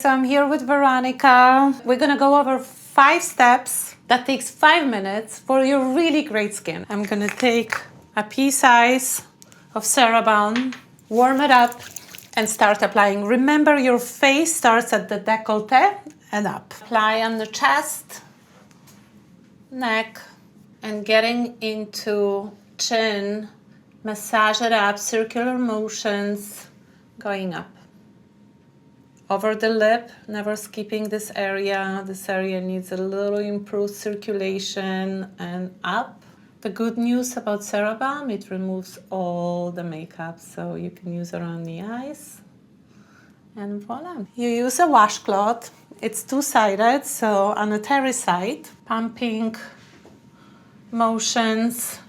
So I'm here with Veronica. We're gonna go over 5 steps that takes 5 minutes for your really great skin. I'm gonna take a pea size of Cerabalm, warm it up, and start applying. Remember, your face starts at the décolleté and up. Apply on the chest, neck, and getting into chin. Massage it up, circular motions, going up. Over the lip, never skipping this area. This area needs a little improved circulation, and up. The good news about Cerabalm, it removes all the makeup, so you can use it on the eyes. And voila. You use a washcloth. It's two-sided, so on the terry side, pumping motions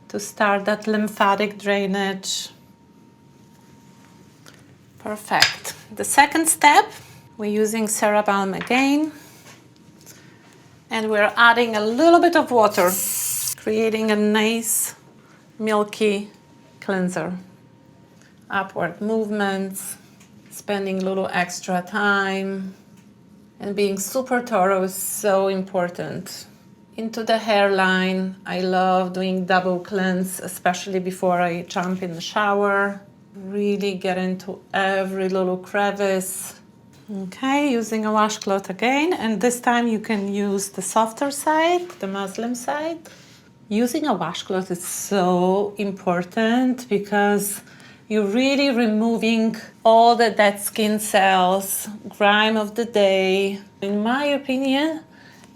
to start that lymphatic drainage. Perfect. The second step, we're using Cerabalm again, and we're adding a little bit of water, creating a nice milky cleanser. Upward movements, spending a little extra time, and being super thorough is so important. Into the hairline, I love doing double cleanse, especially before I jump in the shower. Really get into every little crevice. Okay, using a washcloth again, and this time you can use the softer side, the muslin side. Using a washcloth is so important because you're really removing all the dead skin cells, grime of the day. In my opinion,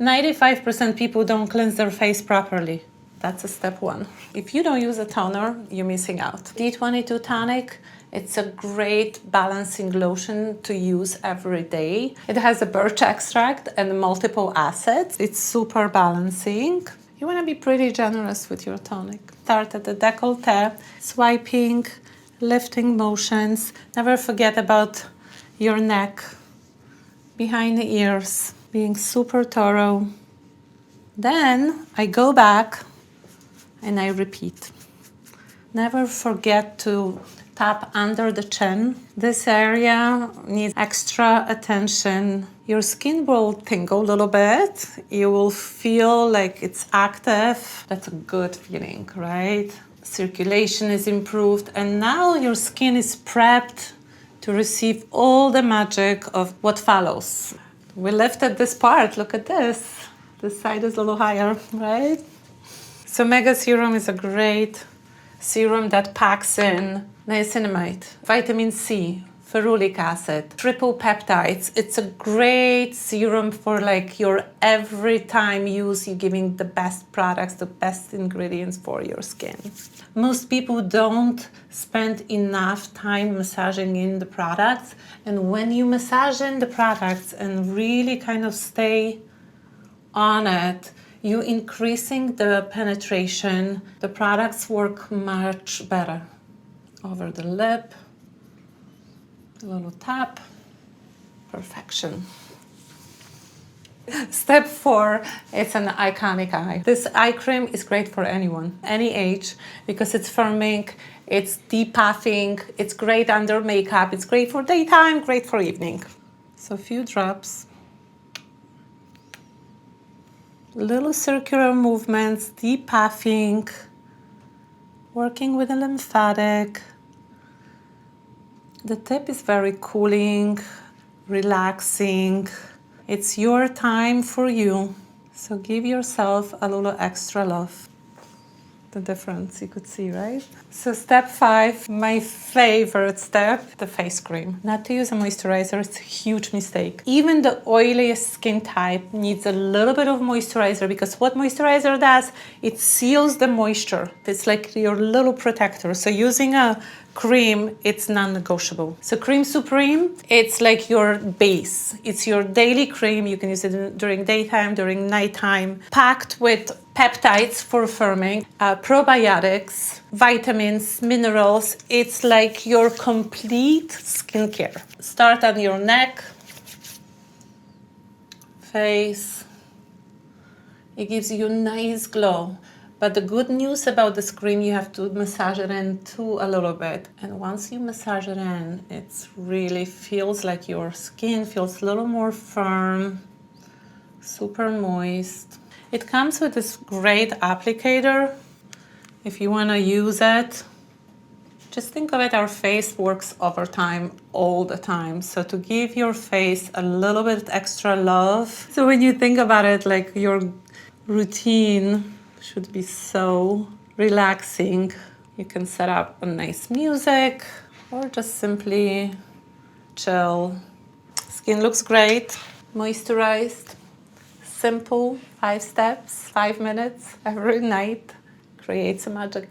95% people don't cleanse their face properly. That's a step 1. If you don't use a toner, you're missing out. D22 Tonic, it's a great balancing lotion to use every day. It has a birch extract and multiple acids. It's super balancing. You want to be pretty generous with your tonic. Start at the décolleté, swiping, lifting motions. Never forget about your neck, behind the ears, being super thorough. Then I go back and I repeat. Never forget to tap under the chin. This area needs extra attention. Your skin will tingle a little bit. You will feel like it's active. That's a good feeling, right? Circulation is improved, and now your skin is prepped to receive all the magic of what follows. We lifted this part, look at this. This side is a little higher, right? So Mega Serum is a great serum that packs in niacinamide, vitamin C, ferulic acid, triple peptides. It's a great serum for like your every time use. You're giving the best products, the best ingredients for your skin. Most people don't spend enough time massaging in the products. And when you massage in the products and really kind of stay on it, you increasing the penetration. The products work much better. Over the lip, a little tap, perfection. Step 4, it's an iconic eye. This eye cream is great for anyone, any age, because it's firming, it's depuffing, it's great under makeup, it's great for daytime, great for evening. So a few drops. Little circular movements, depuffing, working with the lymphatic. The tip is very cooling, relaxing. It's your time for you. So give yourself a little extra love. The difference you could see, right? So step 5, my favorite step, the face cream. Not to use a moisturizer, it's a huge mistake. Even the oiliest skin type needs a little bit of moisturizer, because what moisturizer does, it seals the moisture. It's like your little protector. So using a cream, it's non-negotiable. So Cream Supreme, it's like your base. It's your daily cream. You can use it during daytime, during nighttime, packed with peptides for firming, probiotics, vitamins, minerals. It's like your complete skincare. Start on your neck, face. It gives you a nice glow. But the good news about this cream, you have to massage it in too a little bit. And once you massage it in, it really feels like your skin feels a little more firm, super moist. It comes with this great applicator. If you want to use it, just think of it, our face works overtime all the time. So to give your face a little bit extra love. So when you think about it, like your routine should be so relaxing. You can set up a nice music or just simply chill. Skin looks great, moisturized, simple, 5 steps, 5 minutes every night. Creates a magic.